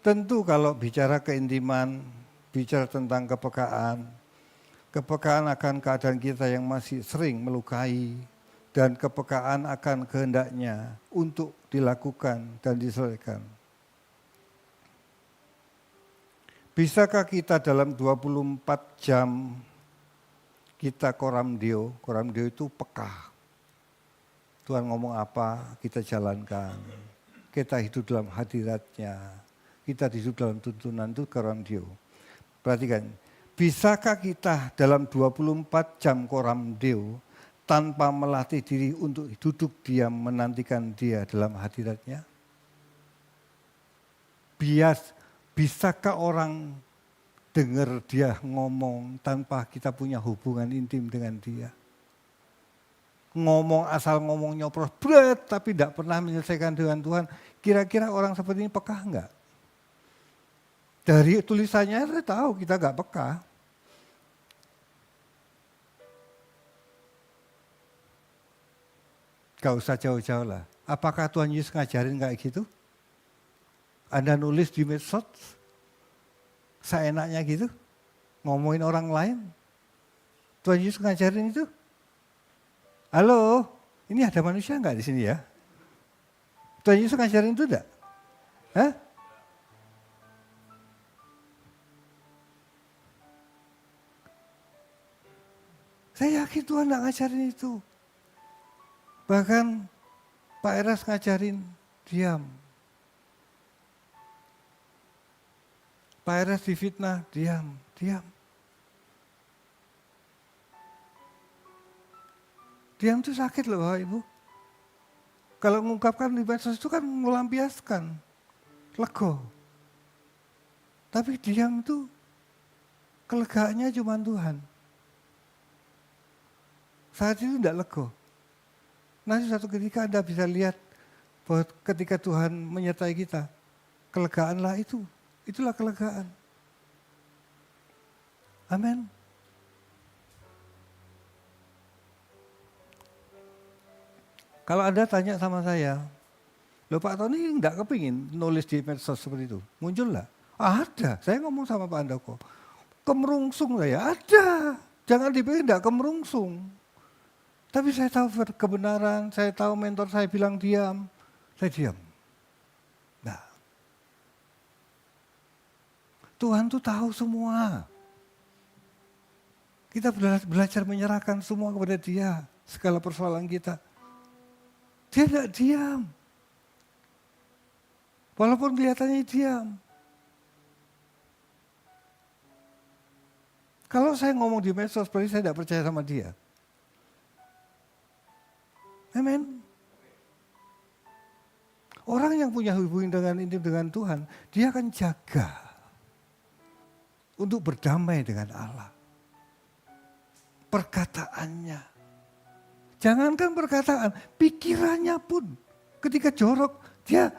Tentu kalau bicara keintiman, bicara tentang kepekaan, kepekaan akan keadaan kita yang masih sering melukai, dan kepekaan akan kehendaknya untuk dilakukan dan diselesaikan. Bisakah kita dalam 24 jam kita koramdeo itu peka. Tuhan ngomong apa, kita jalankan. Kita hidup dalam hadiratnya. Kita hidup dalam tuntunan itu koramdeo. Perhatikan, bisakah kita dalam 24 jam koramdeo tanpa melatih diri untuk duduk diam menantikan dia dalam hadiratnya? Bisakah orang dengar dia ngomong tanpa kita punya hubungan intim dengan dia? Ngomong asal ngomong nyopros berat tapi tidak pernah menyelesaikan dengan Tuhan. Kira-kira orang seperti ini peka enggak? Dari tulisannya saya tahu kita enggak peka. Gak usah jauh-jauh lah. Apakah Tuhan Yesus ngajarin kayak gitu? Anda nulis di medsos, seenaknya gitu, ngomongin orang lain. Tuhan Yesus ngajarin itu? Halo, ini ada manusia enggak di sini ya? Tuhan Yesus ngajarin itu enggak? Hah? Saya yakin Tuhan enggak ngajarin itu. Bahkan Pak Eras ngajarin diam. Pak Eras difitnah, diam. Diam itu sakit loh Bapak Ibu. Kalau mengungkapkan di medsos itu kan melampiaskan, lego. Tapi diam itu kelegaannya cuma Tuhan. Saat itu tidak lego. Nanti suatu ketika Anda bisa lihat bahwa ketika Tuhan menyertai kita, kelegaanlah itu. Itulah kelegaan. Amin. Kalau Anda tanya sama saya, loh Pak Tony enggak kepingin nulis di medsos seperti itu. Muncul lah. Ada. Saya ngomong sama Pak Andoko. Kemerungsung saya. Ada. Jangan dipikir enggak kemerungsung. Tapi saya tahu kebenaran, saya tahu mentor saya bilang diam. Saya diam. Nah. Tuhan tuh tahu semua. Kita belajar menyerahkan semua kepada Dia. Segala persoalan kita. Dia tidak diam. Walaupun kelihatannya diam. Kalau saya ngomong di medsos, berarti saya tidak percaya sama dia. Amin. Orang yang punya hubungan dengan intim dengan Tuhan, dia akan jaga untuk berdamai dengan Allah. Perkataannya. Jangankan perkataan, pikirannya pun ketika jorok, dia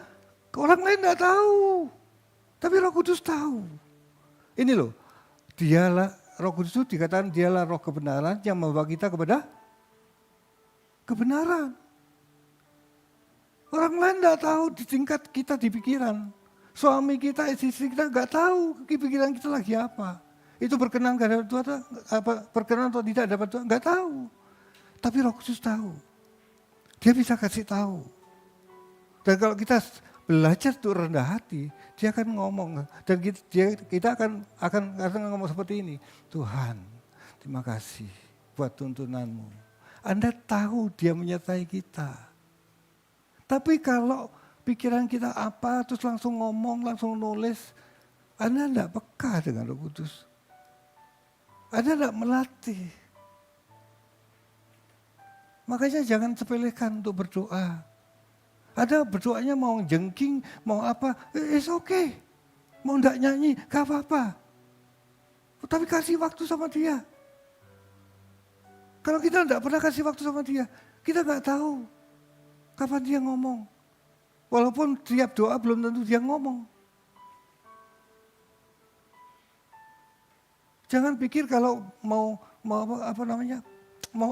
orang lain tidak tahu. Tapi Roh Kudus tahu. Ini loh, dialah Roh Kudus itu dikatakan dialah roh kebenaran yang membawa kita kepada kebenaran. Orang lain tidak tahu di tingkat kita di pikiran. Suami kita, istri kita nggak tahu pikiran kita lagi apa. Itu berkenan kepada Tuhan, berkenan atau tidak dapat Tuhan, nggak tahu. Tapi Roh Kudus tahu. Dia bisa kasih tahu. Dan kalau kita belajar untuk rendah hati, dia akan ngomong. Dan kita akan ngomong seperti ini. Tuhan, terima kasih buat tuntunanmu. Anda tahu dia menyertai kita. Tapi kalau pikiran kita apa, terus langsung ngomong, langsung nulis, Anda tidak peka dengan Roh Kudus. Anda tidak melatih. Makanya jangan sepelekan untuk berdoa. Ada berdoanya mau jengking, mau apa, it's okay. Mau enggak nyanyi, gak apa-apa. Tapi kasih waktu sama dia. Kalau kita enggak pernah kasih waktu sama dia, kita enggak tahu kapan dia ngomong. Walaupun tiap doa belum tentu dia ngomong. Jangan pikir kalau mau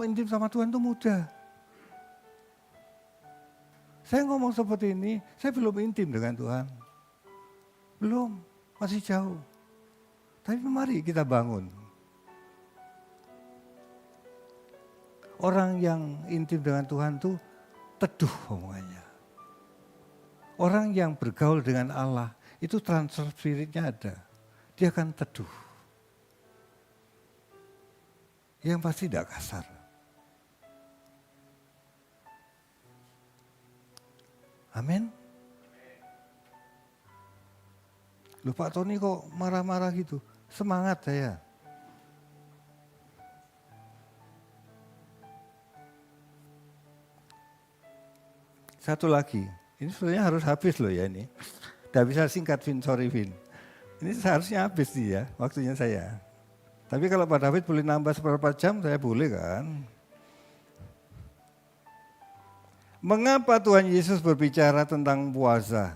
intim sama Tuhan itu mudah. Saya ngomong seperti ini, saya belum intim dengan Tuhan. Belum, masih jauh. Tapi mari kita bangun. Orang yang intim dengan Tuhan itu teduh omongannya. Orang yang bergaul dengan Allah, itu transfer spiritnya ada. Dia akan teduh. Yang pasti tidak kasar. Amin. Loh Pak Tony kok marah-marah gitu? Semangat saya. Satu lagi, ini sebenarnya harus habis loh ya ini. Tidak bisa singkat Vin, sorry Vin. Ini seharusnya habis nih ya, waktunya saya. Tapi kalau Pak David boleh nambah seberapa jam, saya boleh kan. Mengapa Tuhan Yesus berbicara tentang puasa?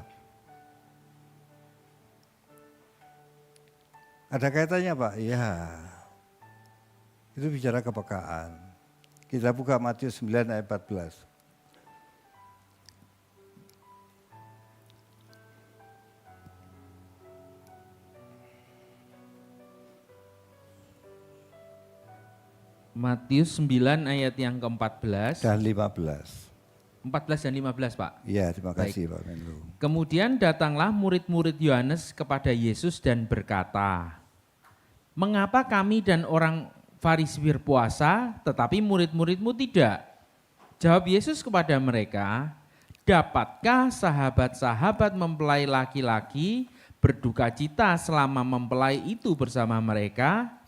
Ada kaitannya Pak? Iya. Itu bicara kepekaan. Kita buka Matius 9 ayat 14. Matius 9 ayat yang ke-14. Dan 15. 14 dan 15 Pak. Iya, terima kasih Pak Menlu. Kemudian datanglah murid-murid Yohanes kepada Yesus dan berkata, "Mengapa kami dan orang Farisi berpuasa, tetapi murid-muridmu tidak?" Jawab Yesus kepada mereka, "Dapatkah sahabat-sahabat mempelai laki-laki berduka cita selama mempelai itu bersama mereka?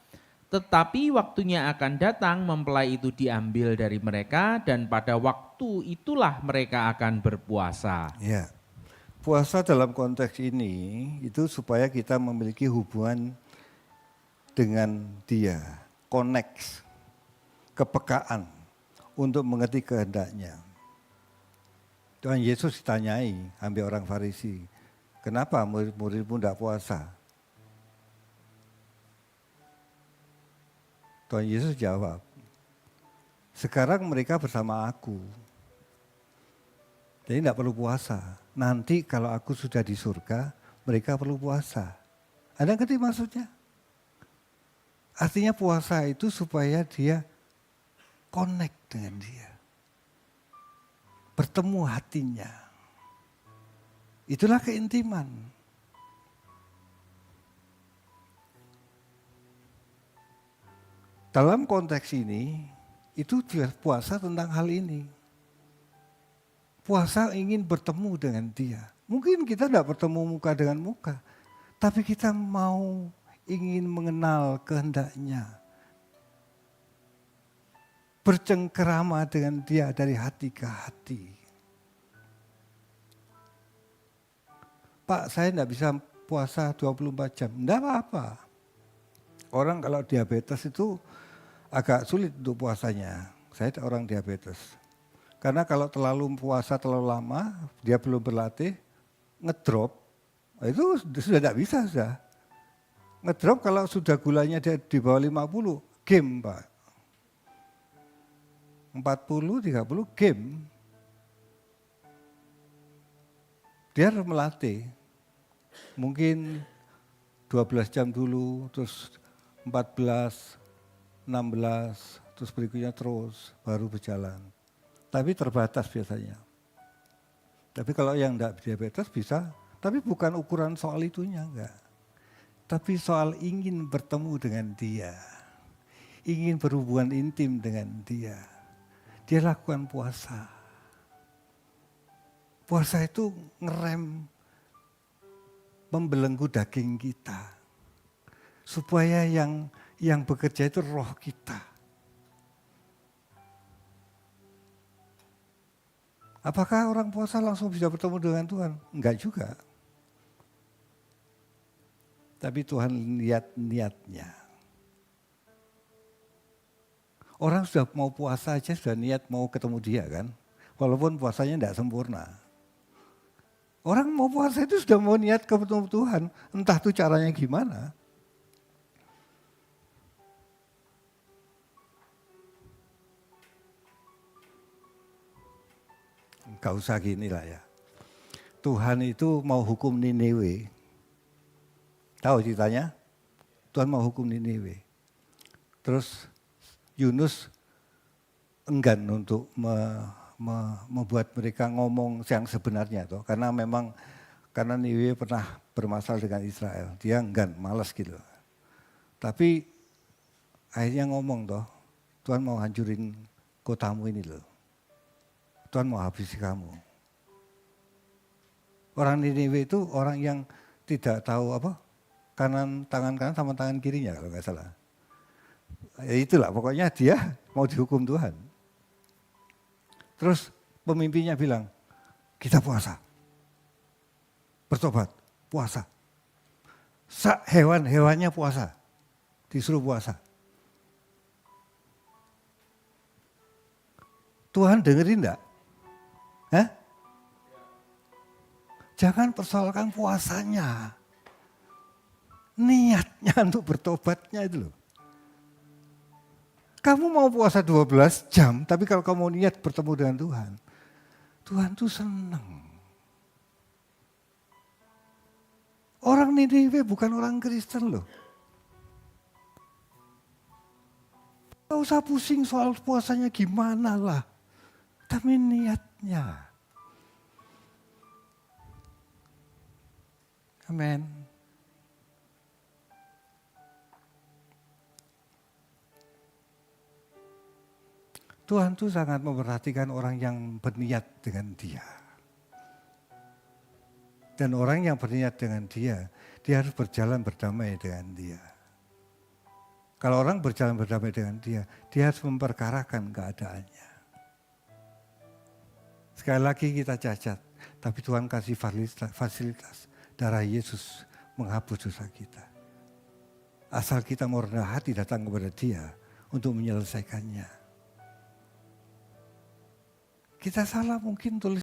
Tetapi waktunya akan datang mempelai itu diambil dari mereka dan pada waktu itulah mereka akan berpuasa." Ya, puasa dalam konteks ini itu supaya kita memiliki hubungan dengan Dia, connect, kepekaan untuk mengerti kehendaknya. Tuhan Yesus ditanyai ambil orang Farisi, kenapa murid-muridmu tidak puasa? Tuhan Yesus jawab, sekarang mereka bersama aku. Jadi tidak perlu puasa. Nanti kalau aku sudah di surga, mereka perlu puasa. Ada ngerti maksudnya? Artinya puasa itu supaya dia connect dengan dia. Bertemu hatinya. Itulah keintiman. Dalam konteks ini, itu puasa tentang hal ini. Puasa ingin bertemu dengan dia. Mungkin kita tidak bertemu muka dengan muka, tapi kita mau ingin mengenal kehendaknya. Bercengkerama dengan dia dari hati ke hati. Pak, saya tidak bisa puasa 24 jam. Tidak apa-apa. Orang kalau diabetes itu agak sulit untuk puasanya. Saya orang diabetes. Karena kalau terlalu puasa terlalu lama, dia belum berlatih, ngedrop, itu sudah tidak bisa sudah. Ngedrop kalau sudah gulanya dia di bawah 50, game Pak. 40, 30 game. Dia harus melatih. Mungkin 12 jam dulu, terus 14, 16, terus berikutnya terus, baru berjalan. Tapi terbatas biasanya. Tapi kalau yang tidak diabetes bisa, tapi bukan ukuran soal itunya, enggak. Tapi soal ingin bertemu dengan dia. Ingin berhubungan intim dengan dia. Dia lakukan puasa. Puasa itu ngerem, membelenggu daging kita. Supaya yang Yang bekerja itu roh kita. Apakah orang puasa langsung bisa bertemu dengan Tuhan? Enggak juga. Tapi Tuhan lihat niatnya. Orang sudah mau puasa aja sudah niat mau ketemu dia kan. Walaupun puasanya tidak sempurna. Orang mau puasa itu sudah mau niat ketemu Tuhan. Entah itu caranya gimana. Gak usah gini lah ya. Tuhan itu mau hukum Niniwe. Tahu ceritanya? Tuhan mau hukum Niniwe. Terus Yunus enggan untuk membuat mereka ngomong yang sebenarnya toh, karena Niniwe pernah bermasalah dengan Israel. Dia enggan, malas gitu. Tapi akhirnya ngomong toh, Tuhan mau hancurin kotamu ini loh. Tuhan mau habisi kamu. Orang Niniwe itu orang yang tidak tahu apa, tangan kanan sama tangan kirinya kalau nggak salah. Ya itulah pokoknya dia mau dihukum Tuhan. Terus pemimpinnya bilang, kita puasa. Bertobat, puasa. Hewannya puasa. Disuruh puasa. Tuhan dengerin enggak? Hah? Jangan persoalkan puasanya. Niatnya untuk bertobatnya itu loh. Kamu mau puasa 12 jam, tapi kalau kamu niat bertemu dengan Tuhan, Tuhan tuh senang. Orang Niniwe bukan orang Kristen loh. Gak usah pusing soal puasanya gimana lah. Tapi niatnya. Amin. Tuhan tuh sangat memperhatikan orang yang berniat dengan Dia. Dan orang yang berniat dengan Dia harus berjalan berdamai dengan Dia. Kalau orang berjalan berdamai dengan Dia harus memperkarakan keadaannya. Sekali lagi kita cacat, tapi Tuhan kasih fasilitas. Darah Yesus menghapus dosa kita. Asal kita mau rendah hati datang kepada Dia untuk menyelesaikannya. Kita salah mungkin tulis